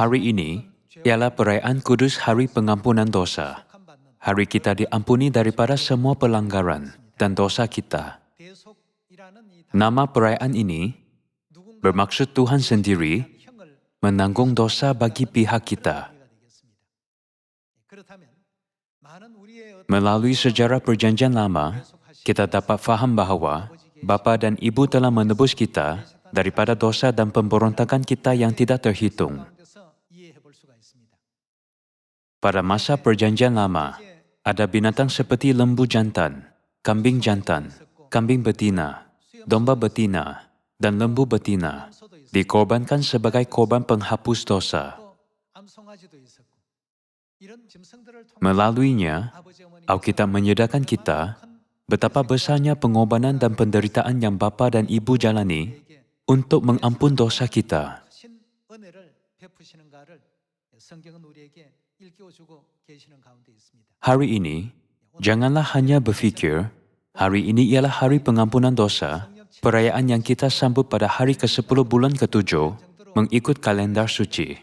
Hari ini ialah perayaan kudus Hari Pengampunan Dosa. Hari kita diampuni daripada semua pelanggaran dan dosa kita. Nama perayaan ini bermaksud Tuhan sendiri menanggung dosa bagi pihak kita. Melalui sejarah Perjanjian Lama, kita dapat faham bahawa Bapa dan Ibu telah menebus kita daripada dosa dan pemberontakan kita yang tidak terhitung. Pada masa Perjanjian Lama, ada binatang seperti lembu jantan, kambing betina, domba betina, dan lembu betina dikorbankan sebagai korban penghapus dosa. Melaluinya, Alkitab menyedarkan kita betapa besarnya pengorbanan dan penderitaan yang Bapa dan Ibu jalani untuk mengampun dosa kita. Hari ini, janganlah hanya berfikir, hari ini ialah Hari Pengampunan Dosa, perayaan yang kita sambut pada hari ke-10 bulan ke-7 mengikut kalendar suci.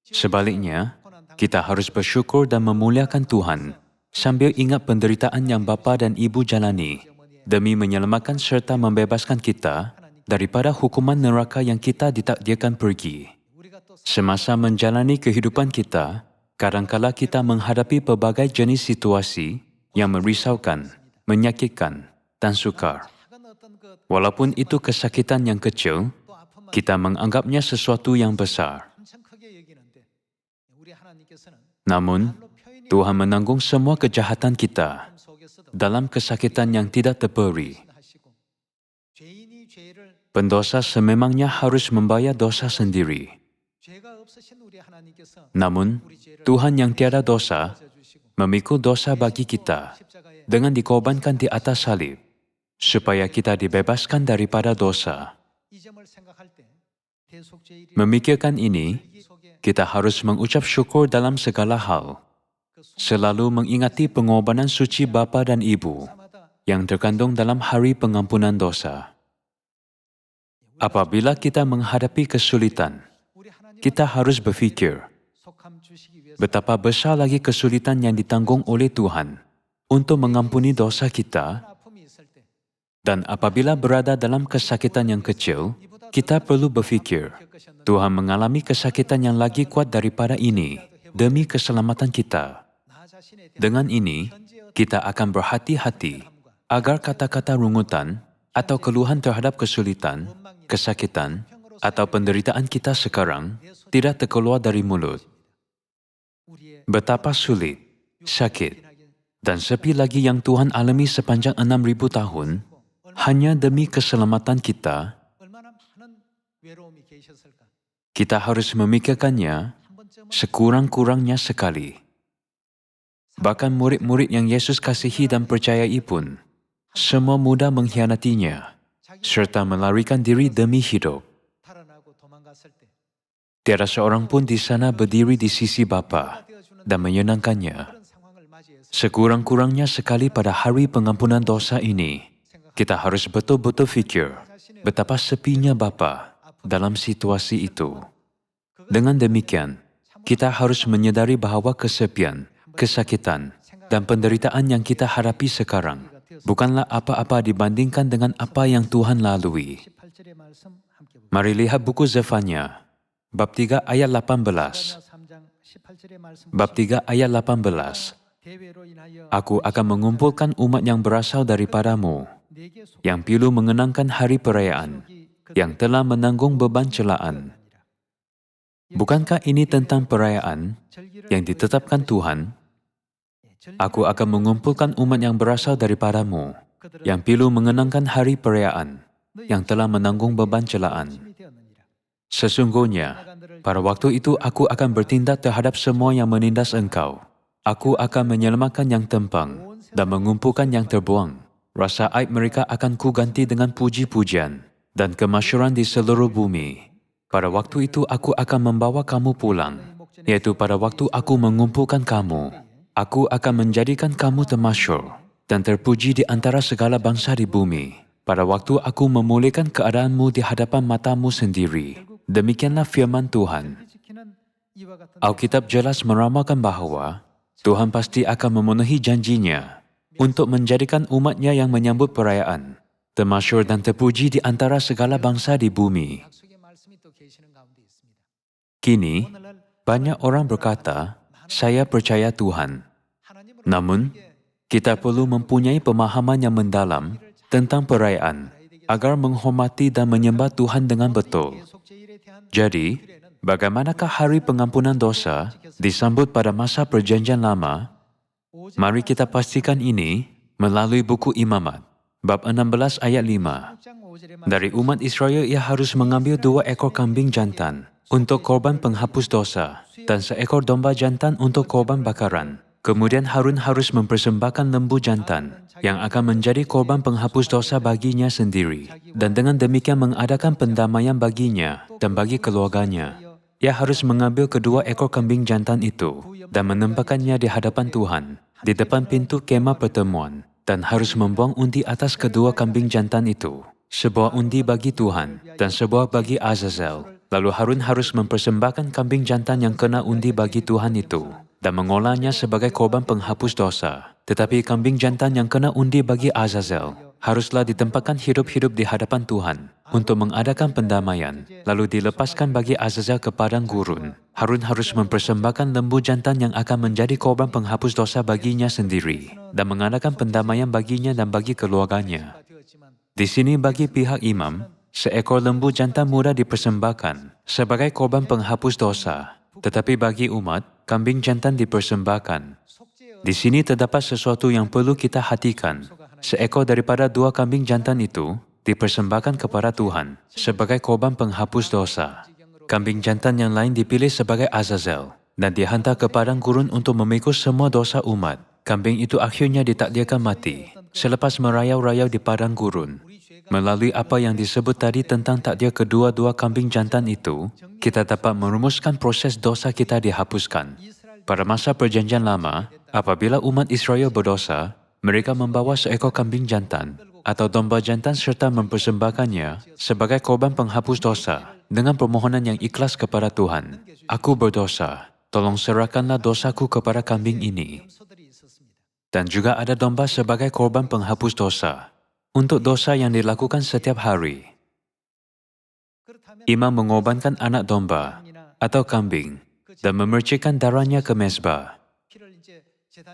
Sebaliknya, kita harus bersyukur dan memuliakan Tuhan sambil ingat penderitaan yang Bapa dan Ibu jalani demi menyelamatkan serta membebaskan kita daripada hukuman neraka yang kita ditakdirkan pergi. Semasa menjalani kehidupan kita, kadangkala kita menghadapi pelbagai jenis situasi yang merisaukan, menyakitkan, dan sukar. Walaupun itu kesakitan yang kecil, kita menganggapnya sesuatu yang besar. Namun, Tuhan menanggung semua kejahatan kita dalam kesakitan yang tidak terperi. Pendosa sememangnya harus membayar dosa sendiri. Namun, Tuhan yang tiada dosa memikul dosa bagi kita dengan dikorbankan di atas salib, supaya kita dibebaskan daripada dosa. Memikirkan ini, kita harus mengucap syukur dalam segala hal, selalu mengingati pengorbanan suci Bapa dan Ibu yang terkandung dalam Hari Pengampunan Dosa. Apabila kita menghadapi kesulitan, kita harus berfikir, betapa besar lagi kesulitan yang ditanggung oleh Tuhan untuk mengampuni dosa kita, dan apabila berada dalam kesakitan yang kecil, kita perlu berfikir, Tuhan mengalami kesakitan yang lagi kuat daripada ini demi keselamatan kita. Dengan ini, kita akan berhati-hati agar kata-kata rungutan atau keluhan terhadap kesulitan, kesakitan, atau penderitaan kita sekarang tidak terkeluar dari mulut. Betapa sulit, sakit, dan sepi lagi yang Tuhan alami sepanjang 6,000 tahun hanya demi keselamatan kita. Kita harus memikirkannya sekurang-kurangnya sekali. Bahkan murid-murid yang Yesus kasihi dan percayai pun, semua mudah mengkhianatinya, serta melarikan diri demi hidup. Tiada seorang pun di sana berdiri di sisi Bapa dan menyenangkannya. Sekurang-kurangnya sekali pada Hari Pengampunan Dosa ini, kita harus betul-betul fikir betapa sepinya Bapa dalam situasi itu. Dengan demikian, kita harus menyadari bahawa kesepian, kesakitan, dan penderitaan yang kita hadapi sekarang bukanlah apa-apa dibandingkan dengan apa yang Tuhan lalui. Mari lihat buku Zefania, bab 3 ayat 18. Bab 3 ayat 18. Aku akan mengumpulkan umat yang berasal daripadamu, yang pilu mengenangkan hari perayaan, yang telah menanggung beban celaan. Bukankah ini tentang perayaan yang ditetapkan Tuhan? Aku akan mengumpulkan umat yang berasal daripadamu, yang pilu mengenangkan hari perayaan, yang telah menanggung beban celaan. Sesungguhnya, pada waktu itu aku akan bertindak terhadap semua yang menindas engkau. Aku akan menyelamatkan yang tempang dan mengumpulkan yang terbuang. Rasa aib mereka akan kuganti dengan puji-pujian dan kemasyhuran di seluruh bumi. Pada waktu itu aku akan membawa kamu pulang, yaitu pada waktu aku mengumpulkan kamu. Aku akan menjadikan kamu termasyhur dan terpuji di antara segala bangsa di bumi. Pada waktu aku memulihkan keadaanmu di hadapan matamu sendiri. Demikianlah firman Tuhan. Alkitab jelas meramalkan bahawa Tuhan pasti akan memenuhi janjinya untuk menjadikan umatnya yang menyambut perayaan, termasyhur dan terpuji di antara segala bangsa di bumi. Kini, banyak orang berkata, saya percaya Tuhan. Namun, kita perlu mempunyai pemahaman yang mendalam tentang perayaan agar menghormati dan menyembah Tuhan dengan betul. Jadi, bagaimanakah hari pengampunan dosa disambut pada masa Perjanjian Lama? Mari kita pastikan ini melalui buku Imamat, bab 16 ayat 5. Dari umat Israel ia harus mengambil 2 ekor kambing jantan untuk korban penghapus dosa dan 1 ekor domba jantan untuk korban bakaran. Kemudian Harun harus mempersembahkan lembu jantan yang akan menjadi korban penghapus dosa baginya sendiri dan dengan demikian mengadakan pendamaian baginya dan bagi keluarganya. Ia harus mengambil kedua ekor kambing jantan itu dan menempatkannya di hadapan Tuhan di depan pintu kemah pertemuan dan harus membuang undi atas kedua kambing jantan itu, sebuah undi bagi Tuhan dan sebuah bagi Azazel. Lalu Harun harus mempersembahkan kambing jantan yang kena undi bagi Tuhan itu dan mengolahnya sebagai korban penghapus dosa. Tetapi kambing jantan yang kena undi bagi Azazel haruslah ditempatkan hidup-hidup di hadapan Tuhan untuk mengadakan pendamaian, lalu dilepaskan bagi Azazel ke padang gurun. Harun harus mempersembahkan lembu jantan yang akan menjadi korban penghapus dosa baginya sendiri dan mengadakan pendamaian baginya dan bagi keluarganya. Di sini bagi pihak imam, 1 ekor lembu jantan muda dipersembahkan sebagai korban penghapus dosa, tetapi bagi umat, kambing jantan dipersembahkan. Di sini terdapat sesuatu yang perlu kita hatikan. 1 ekor daripada 2 kambing jantan itu dipersembahkan kepada Tuhan sebagai korban penghapus dosa. Kambing jantan yang lain dipilih sebagai Azazel dan dihantar ke padang gurun untuk memikul semua dosa umat. Kambing itu akhirnya ditakdirkan mati selepas merayau-rayau di padang gurun. Melalui apa yang disebut tadi tentang takdir kedua-dua kambing jantan itu, kita dapat merumuskan proses dosa kita dihapuskan. Pada masa Perjanjian Lama, apabila umat Israel berdosa, mereka membawa 1 ekor kambing jantan atau domba jantan serta mempersembahkannya sebagai korban penghapus dosa dengan permohonan yang ikhlas kepada Tuhan. Aku berdosa, tolong serahkanlah dosaku kepada kambing ini. Dan juga ada domba sebagai korban penghapus dosa untuk dosa yang dilakukan setiap hari. Imam mengorbankan anak domba atau kambing dan memercikkan darahnya ke mezbah.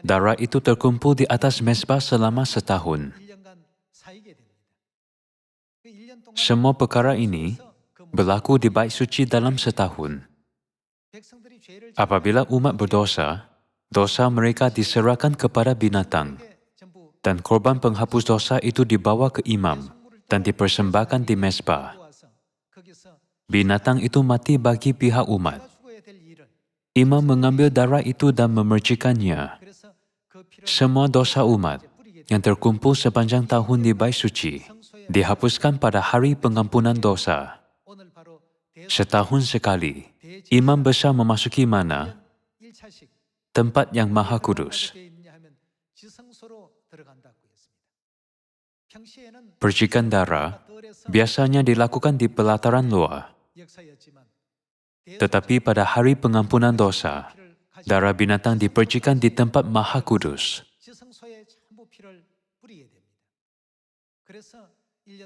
Darah itu terkumpul di atas mezbah selama setahun. Semua perkara ini berlaku di bait suci dalam setahun. Apabila umat berdosa, dosa mereka diserahkan kepada binatang dan korban penghapus dosa itu dibawa ke imam dan dipersembahkan di mezbah. Binatang itu mati bagi pihak umat. Imam mengambil darah itu dan memercikannya. Semua dosa umat yang terkumpul sepanjang tahun di bait suci dihapuskan pada hari pengampunan dosa. Setahun sekali, imam besar memasuki mana? Tempat yang maha kudus. Percikan darah biasanya dilakukan di pelataran luar. Tetapi pada hari pengampunan dosa, darah binatang dipercikan di tempat maha kudus.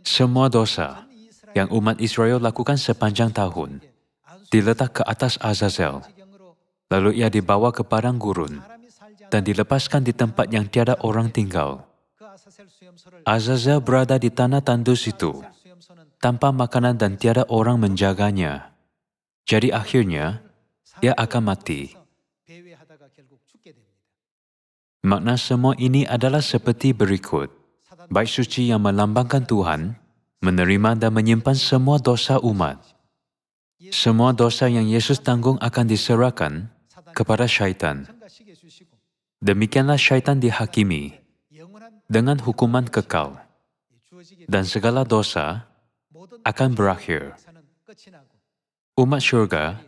Semua dosa yang umat Israel lakukan sepanjang tahun diletak ke atas Azazel. Lalu ia dibawa ke padang gurun dan dilepaskan di tempat yang tiada orang tinggal. Azazel berada di tanah tandus itu, tanpa makanan dan tiada orang menjaganya. Jadi akhirnya, ia akan mati. Makna semua ini adalah seperti berikut. Bait suci yang melambangkan Tuhan, menerima dan menyimpan semua dosa umat. Semua dosa yang Yesus tanggung akan diserahkan kepada syaitan. Demikianlah syaitan dihakimi dengan hukuman kekal, dan segala dosa akan berakhir. Umat syurga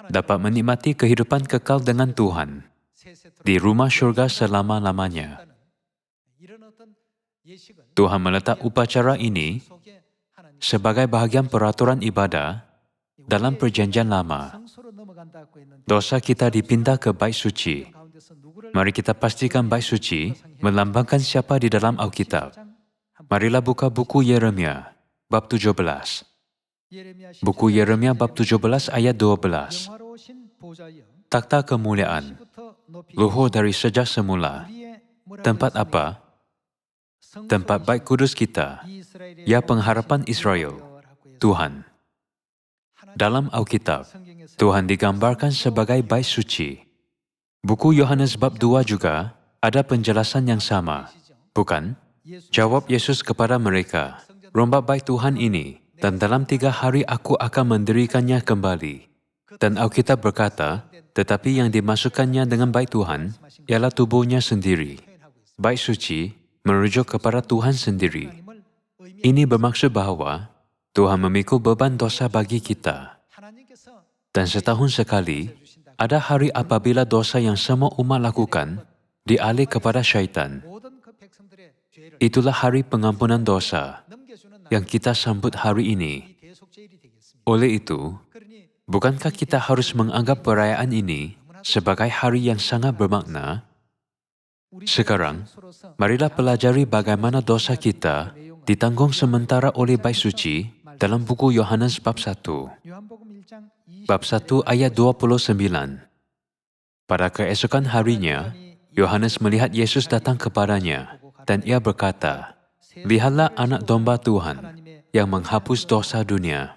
dapat menikmati kehidupan kekal dengan Tuhan di rumah syurga selama-lamanya. Tuhan meletak upacara ini sebagai bahagian peraturan ibadah dalam Perjanjian Lama. dosa kita dipindah ke bait suci. Mari kita pastikan bait suci melambangkan siapa di dalam Alkitab. Marilah buka buku Yeremia, bab 17. Buku Yeremia bab 17 ayat 12. Takhta kemuliaan, luhur dari sejak semula. Tempat apa? Tempat bait kudus kita, ya pengharapan Israel, Tuhan. Dalam Alkitab, Tuhan digambarkan sebagai bait suci. Buku Yohanes bab 2 juga ada penjelasan yang sama, bukan? Jawab Yesus kepada mereka, rombak bait Tuhan ini, dan dalam 3 hari aku akan mendirikannya kembali. Dan Alkitab berkata, tetapi yang dimasukkannya dengan bait Tuhan ialah tubuhnya sendiri. Bait suci merujuk kepada Tuhan sendiri. Ini bermaksud bahawa Tuhan memikul beban dosa bagi kita. Dan setahun sekali, ada hari apabila dosa yang semua umat lakukan dialih kepada syaitan. Itulah hari pengampunan dosa yang kita sambut hari ini. Oleh itu, bukankah kita harus menganggap perayaan ini sebagai hari yang sangat bermakna? Sekarang, marilah pelajari bagaimana dosa kita ditanggung sementara oleh bait suci dalam buku Yohanes bab 1. Bab 1 ayat 29. Pada keesokan harinya, Yohanes melihat Yesus datang kepadanya, dan ia berkata, lihatlah anak domba Tuhan yang menghapus dosa dunia.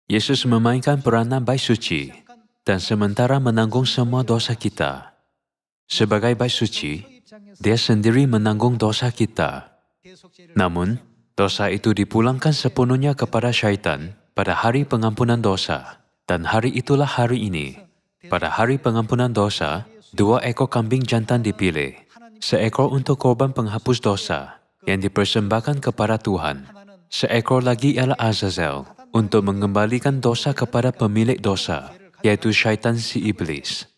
Yesus memainkan peranan bait suci dan sementara menanggung semua dosa kita. Sebagai bait suci, dia sendiri menanggung dosa kita. Namun, dosa itu dipulangkan sepenuhnya kepada syaitan pada hari pengampunan dosa. Dan hari itulah hari ini. Pada hari pengampunan dosa, 2 ekor kambing jantan dipilih. Seekor untuk korban penghapus dosa yang dipersembahkan kepada Tuhan. Seekor lagi ialah Azazel untuk mengembalikan dosa kepada pemilik dosa, yaitu syaitan si iblis.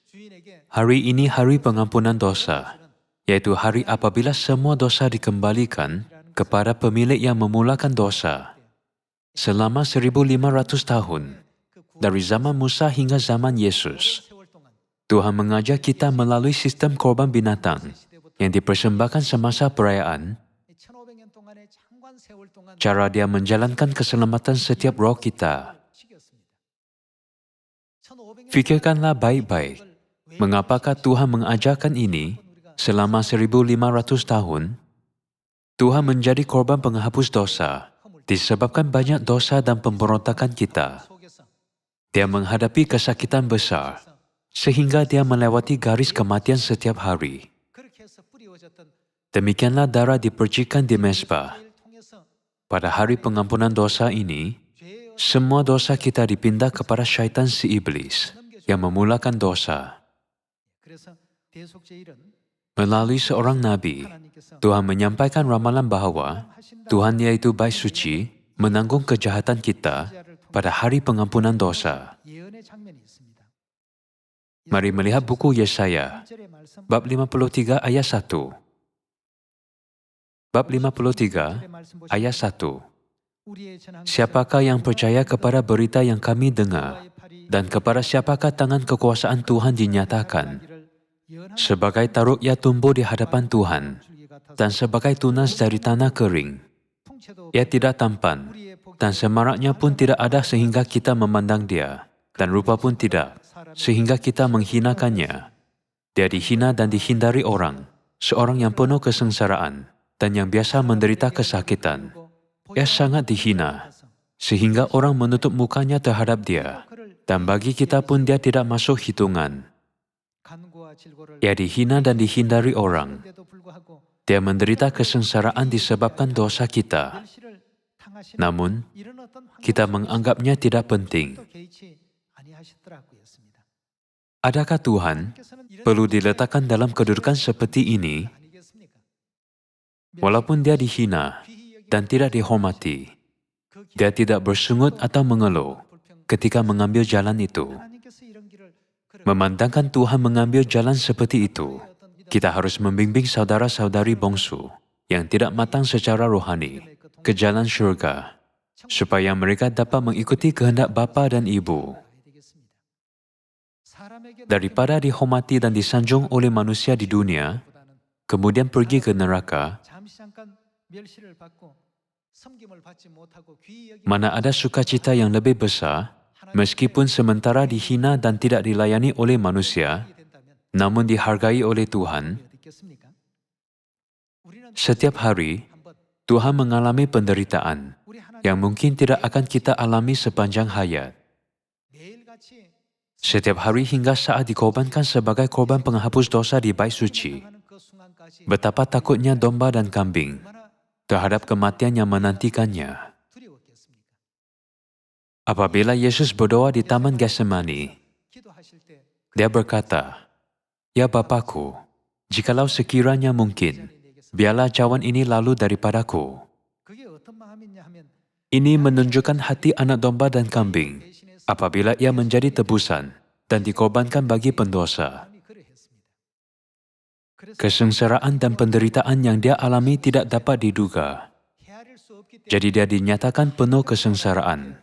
Hari ini hari pengampunan dosa, yaitu hari apabila semua dosa dikembalikan kepada pemilik yang memulakan dosa. Selama 1500 tahun, dari zaman Musa hingga zaman Yesus, Tuhan mengajar kita melalui sistem korban binatang yang dipersembahkan semasa perayaan, cara dia menjalankan keselamatan setiap roh kita. Fikirkanlah baik-baik, mengapakah Tuhan mengajarkan ini selama 1500 tahun? Tuhan menjadi korban penghapus dosa disebabkan banyak dosa dan pemberontakan kita. Dia menghadapi kesakitan besar, sehingga dia melewati garis kematian setiap hari. Demikianlah darah dipercikan di mezbah. Pada hari pengampunan dosa ini, semua dosa kita dipindah kepada syaitan si iblis yang memulakan dosa. Melalui seorang nabi, Tuhan menyampaikan ramalan bahawa Tuhan yaitu bait suci menanggung kejahatan kita pada hari pengampunan dosa. Mari melihat buku Yesaya, bab 53 ayat 1. Bab 53 ayat 1. Siapakah yang percaya kepada berita yang kami dengar, dan kepada siapakah tangan kekuasaan Tuhan dinyatakan? Sebagai taruk ia tumbuh di hadapan Tuhan, dan sebagai tunas dari tanah kering. Ia tidak tampan, dan semaraknya pun tidak ada sehingga kita memandang dia, dan rupa pun tidak, sehingga kita menghinakannya. Dia dihina dan dihindari orang, seorang yang penuh kesengsaraan, dan yang biasa menderita kesakitan. Ia sangat dihina, sehingga orang menutup mukanya terhadap dia, dan bagi kita pun dia tidak masuk hitungan. Ia dihina dan dihindari orang. Dia menderita kesengsaraan disebabkan dosa kita. Namun, kita menganggapnya tidak penting. Adakah Tuhan perlu diletakkan dalam kedudukan seperti ini? Walaupun dia dihina dan tidak dihormati, dia tidak bersungut atau mengeluh ketika mengambil jalan itu. Memandangkan Tuhan mengambil jalan seperti itu, kita harus membimbing saudara-saudari bongsu yang tidak matang secara rohani ke jalan syurga, supaya mereka dapat mengikuti kehendak Bapa dan Ibu. daripada dihormati dan disanjung oleh manusia di dunia, kemudian pergi ke neraka. Mana ada sukacita yang lebih besar, meskipun sementara dihina dan tidak dilayani oleh manusia, namun dihargai oleh Tuhan. Setiap hari, Tuhan mengalami penderitaan yang mungkin tidak akan kita alami sepanjang hayat. Setiap hari hingga saat dikorbankan sebagai korban penghapus dosa di bait suci, betapa takutnya domba dan kambing terhadap kematian yang menantikannya. Apabila Yesus berdoa di Taman Getsemani, dia berkata, "Ya Bapa-Ku, jikalau sekiranya mungkin, biarlah cawan ini lalu daripadaku." Ini menunjukkan hati anak domba dan kambing apabila ia menjadi tebusan dan dikorbankan bagi pendosa. Kesengsaraan dan penderitaan yang dia alami tidak dapat diduga. Jadi dia dinyatakan penuh kesengsaraan.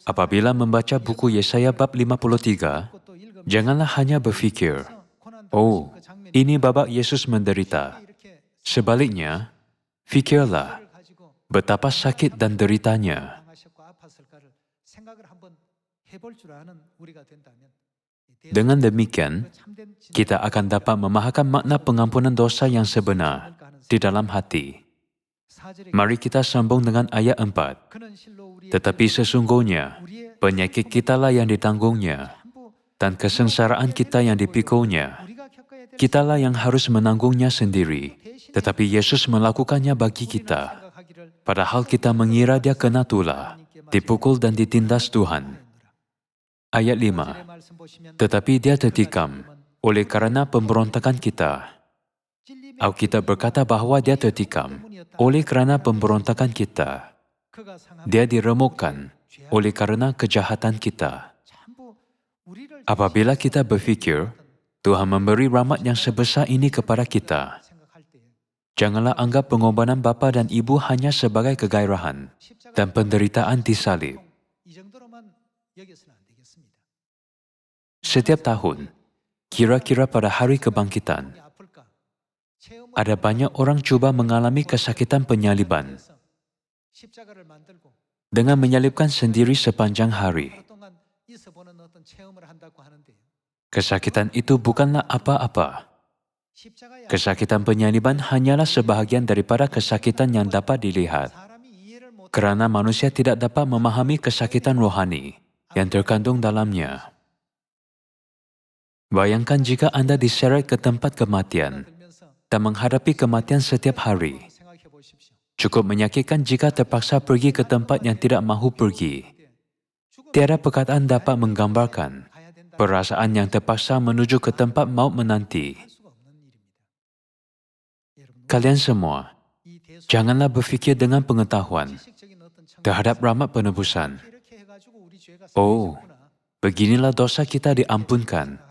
Apabila membaca buku Yesaya bab 53, janganlah hanya berfikir, "Oh, ini babak Yesus menderita." Sebaliknya, fikirlah betapa sakit dan deritanya. Dengan demikian, kita akan dapat memahami makna pengampunan dosa yang sebenar di dalam hati. Mari kita sambung dengan ayat 4. Tetapi sesungguhnya, penyakit kitalah yang ditanggungnya, dan kesengsaraan kita yang dipikunya. Kitalah yang harus menanggungnya sendiri, tetapi Yesus melakukannya bagi kita. Padahal kita mengira dia kena tulah, dipukul dan ditindas Tuhan. Ayat 5. Tetapi dia tertikam oleh karena pemberontakan kita. Alkitab berkata bahwa dia tertikam oleh karena pemberontakan kita. Dia diremukkan oleh karena kejahatan kita. Apabila kita berfikir, Tuhan memberi rahmat yang sebesar ini kepada kita, janganlah anggap pengorbanan bapa dan ibu hanya sebagai kegairahan dan penderitaan di salib. Setiap tahun, kira-kira pada hari kebangkitan, ada banyak orang cuba mengalami kesakitan penyaliban dengan menyalibkan sendiri sepanjang hari. Kesakitan itu bukanlah apa-apa. Kesakitan penyaliban hanyalah sebahagian daripada kesakitan yang dapat dilihat, kerana manusia tidak dapat memahami kesakitan rohani yang terkandung dalamnya. Bayangkan jika Anda diseret ke tempat kematian dan menghadapi kematian setiap hari. Cukup menyakitkan jika terpaksa pergi ke tempat yang tidak mahu pergi. Tiada perkataan dapat menggambarkan perasaan yang terpaksa menuju ke tempat maut menanti. Kalian semua, janganlah berfikir dengan pengetahuan terhadap rahmat penebusan. Oh, beginilah dosa kita diampunkan.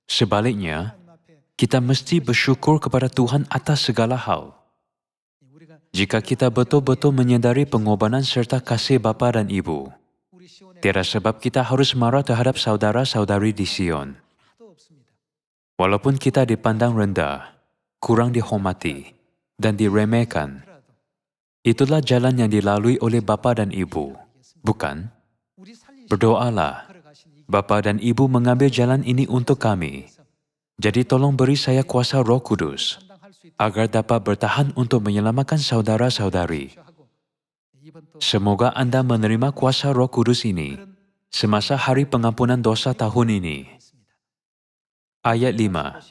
Sebaliknya, kita mesti bersyukur kepada Tuhan atas segala hal. Jika kita betul-betul menyedari pengorbanan serta kasih bapa dan ibu, tiada sebab kita harus marah terhadap saudara-saudari di Sion. Walaupun kita dipandang rendah, kurang dihormati, dan diremehkan, itulah jalan yang dilalui oleh bapa dan ibu, bukan? Berdoalah, Bapa dan Ibu mengambil jalan ini untuk kami. Jadi tolong beri saya kuasa Roh Kudus, agar dapat bertahan untuk menyelamatkan saudara-saudari. Semoga Anda menerima kuasa Roh Kudus ini semasa hari pengampunan dosa tahun ini. Ayat 5.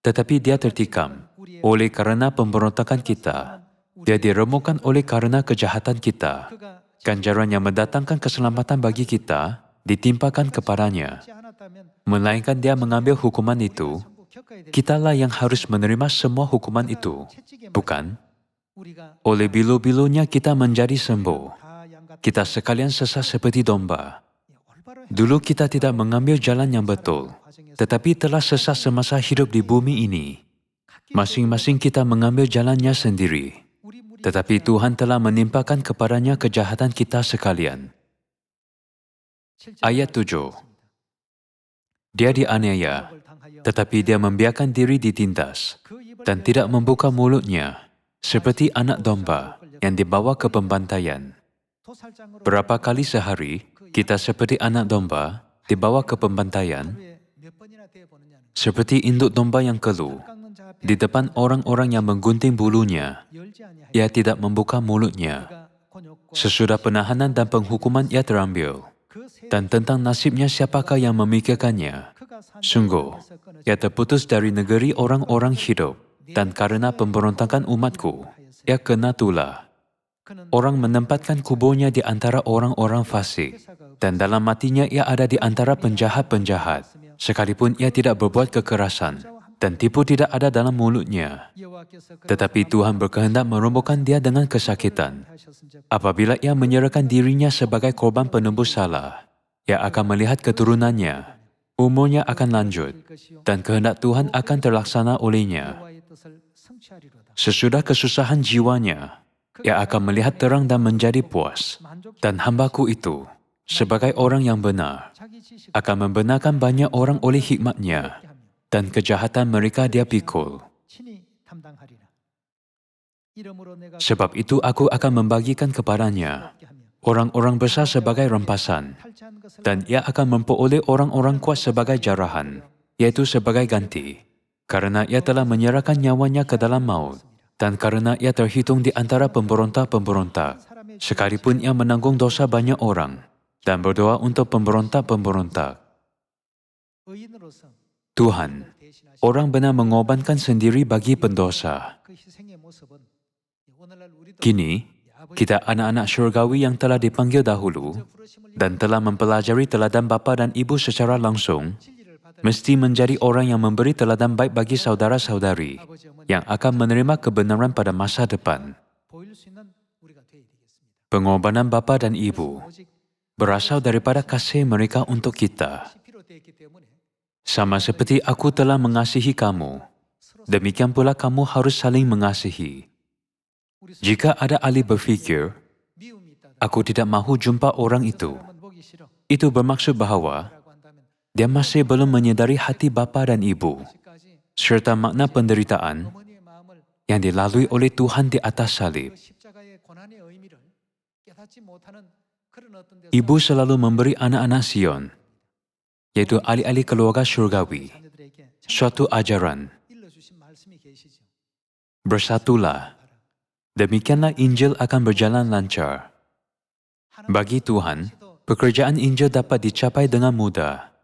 Tetapi dia tertikam oleh karena pemberontakan kita. Dia diremukkan oleh karena kejahatan kita. Ganjaran yang mendatangkan keselamatan bagi kita ditimpakan kepadanya. Melainkan dia mengambil hukuman itu, kitalah yang harus menerima semua hukuman itu, bukan? Oleh bilu-bilunya kita menjadi sembuh. Kita sekalian sesat seperti domba. Dulu kita tidak mengambil jalan yang betul, tetapi telah sesat semasa hidup di bumi ini. Masing-masing kita mengambil jalannya sendiri, tetapi Tuhan telah menimpakan kepadanya kejahatan kita sekalian. Ayat 7. Dia dianiaya, tetapi dia membiarkan diri ditindas dan tidak membuka mulutnya seperti anak domba yang dibawa ke pembantaian. Berapa kali sehari kita seperti anak domba dibawa ke pembantaian, seperti induk domba yang keluh di depan orang-orang yang menggunting bulunya, ia tidak membuka mulutnya. Sesudah penahanan dan penghukuman ia terambil, dan tentang nasibnya siapakah yang memikirkannya? Sungguh, ia terputus dari negeri orang-orang hidup, dan karena pemberontakan umatku, ia kena tulah. Orang menempatkan kuburnya di antara orang-orang fasik, dan dalam matinya ia ada di antara penjahat-penjahat, sekalipun ia tidak berbuat kekerasan, dan tipu tidak ada dalam mulutnya. Tetapi Tuhan berkehendak merobohkan dia dengan kesakitan. Apabila ia menyerahkan dirinya sebagai korban penembus salah, ia akan melihat keturunannya, umurnya akan lanjut, dan kehendak Tuhan akan terlaksana olehnya. Sesudah kesusahan jiwanya, ia akan melihat terang dan menjadi puas. Dan hambaku itu, sebagai orang yang benar, akan membenarkan banyak orang oleh hikmatnya, dan kejahatan mereka dia pikul. Sebab itu aku akan membagikan kepadanya orang-orang besar sebagai rempasan, dan ia akan memperoleh orang-orang kuat sebagai jarahan, yaitu sebagai ganti, karena ia telah menyerahkan nyawanya ke dalam maut, dan karena ia terhitung di antara pemberontak-pemberontak, sekalipun ia menanggung dosa banyak orang, dan berdoa untuk pemberontak-pemberontak. Tuhan, orang benar mengorbankan sendiri bagi pendosa. Kini, kita anak-anak syurgawi yang telah dipanggil dahulu dan telah mempelajari teladan bapa dan ibu secara langsung, mesti menjadi orang yang memberi teladan baik bagi saudara-saudari yang akan menerima kebenaran pada masa depan. Pengorbanan bapa dan ibu berasal daripada kasih mereka untuk kita. Sama seperti aku telah mengasihi kamu, demikian pula kamu harus saling mengasihi. Jika ada ahli berfikir, aku tidak mahu jumpa orang itu bermaksud bahawa dia masih belum menyedari hati bapa dan ibu, serta makna penderitaan yang dilalui oleh Tuhan di atas salib. Ibu selalu memberi anak-anak Sion, yaitu ahli-ahli keluarga syurgawi, suatu ajaran. Bersatulah. Demikianlah Injil akan berjalan lancar. Bagi Tuhan, pekerjaan Injil dapat dicapai dengan mudah.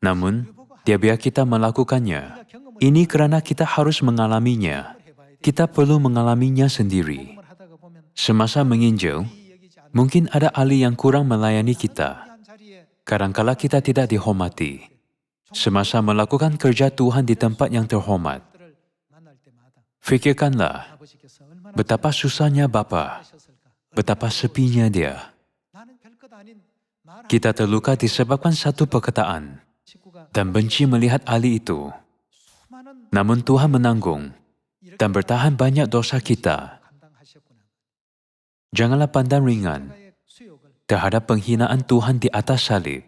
Namun, Dia biar kita melakukannya. Ini kerana kita harus mengalaminya. Kita perlu mengalaminya sendiri. Semasa menginjil, mungkin ada ahli yang kurang melayani kita. Kadangkala kita tidak dihormati. Semasa melakukan kerja Tuhan di tempat yang terhormat, fikirkanlah, betapa susahnya Bapa, betapa sepinya Dia. Kita terluka disebabkan satu perkataan dan benci melihat ahli itu. Namun Tuhan menanggung dan bertahan banyak dosa kita. Janganlah pandang ringan terhadap penghinaan Tuhan di atas salib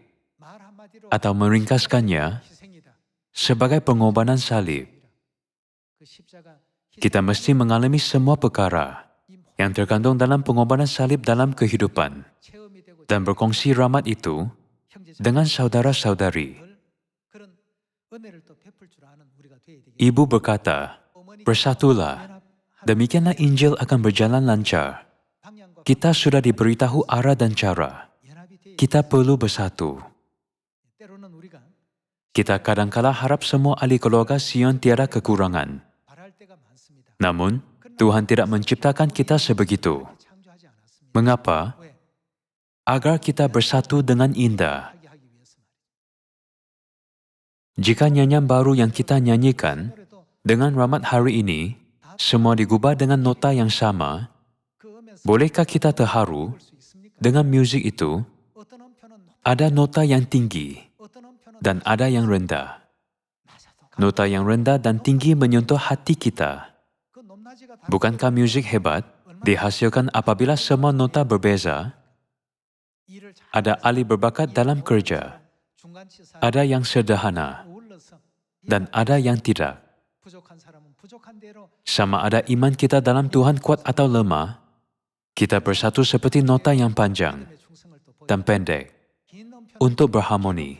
atau meringkaskannya sebagai pengorbanan salib. Kita mesti mengalami semua perkara yang terkandung dalam pengorbanan salib dalam kehidupan dan berkongsi rahmat itu dengan saudara-saudari. Ibu berkata, bersatulah, demikianlah Injil akan berjalan lancar. Kita sudah diberitahu arah dan cara. Kita perlu bersatu. Kita kadangkala harap semua ahli keluarga Sion tiada kekurangan. Namun, Tuhan tidak menciptakan kita sebegitu. Mengapa? Agar kita bersatu dengan indah. Jika nyanyian baru yang kita nyanyikan dengan rahmat hari ini, semua digubah dengan nota yang sama, bolehkah kita terharu dengan muzik itu? Ada nota yang tinggi dan ada yang rendah. Nota yang rendah dan tinggi menyentuh hati kita. Bukankah muzik hebat dihasilkan apabila semua nota berbeza? Ada ahli berbakat dalam kerja, ada yang sederhana, dan ada yang tidak. Sama ada iman kita dalam Tuhan kuat atau lemah, kita bersatu seperti nota yang panjang dan pendek untuk berharmoni.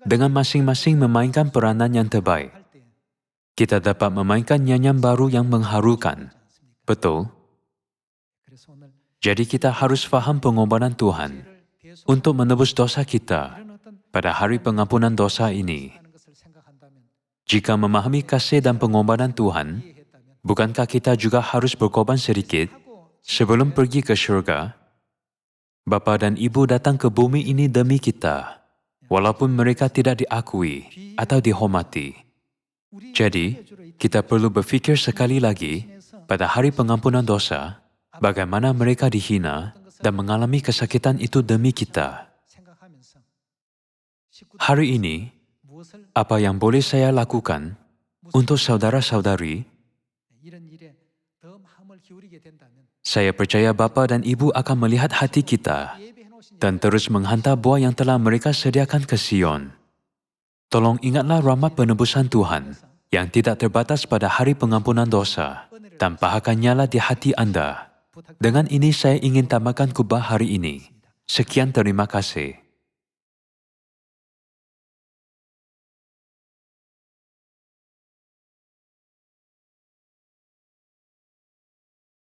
Dengan masing-masing memainkan peranan yang terbaik, kita dapat memainkan nyanyian baru yang mengharukan. Betul? Jadi kita harus faham pengorbanan Tuhan untuk menebus dosa kita pada hari pengampunan dosa ini. Jika memahami kasih dan pengorbanan Tuhan, bukankah kita juga harus berkorban sedikit sebelum pergi ke syurga? Bapa dan Ibu datang ke bumi ini demi kita, walaupun mereka tidak diakui atau dihormati. Jadi, kita perlu berfikir sekali lagi pada hari pengampunan dosa, bagaimana mereka dihina dan mengalami kesakitan itu demi kita. Hari ini, apa yang boleh saya lakukan untuk saudara-saudari? Saya percaya Bapa dan Ibu akan melihat hati kita dan terus menghantar buah yang telah mereka sediakan ke Sion. Tolong ingatlah rahmat penebusan Tuhan yang tidak terbatas pada hari pengampunan dosa dan pahakan nyala di hati Anda. Dengan ini saya ingin tambahkan khotbah hari ini. Sekian, terima kasih.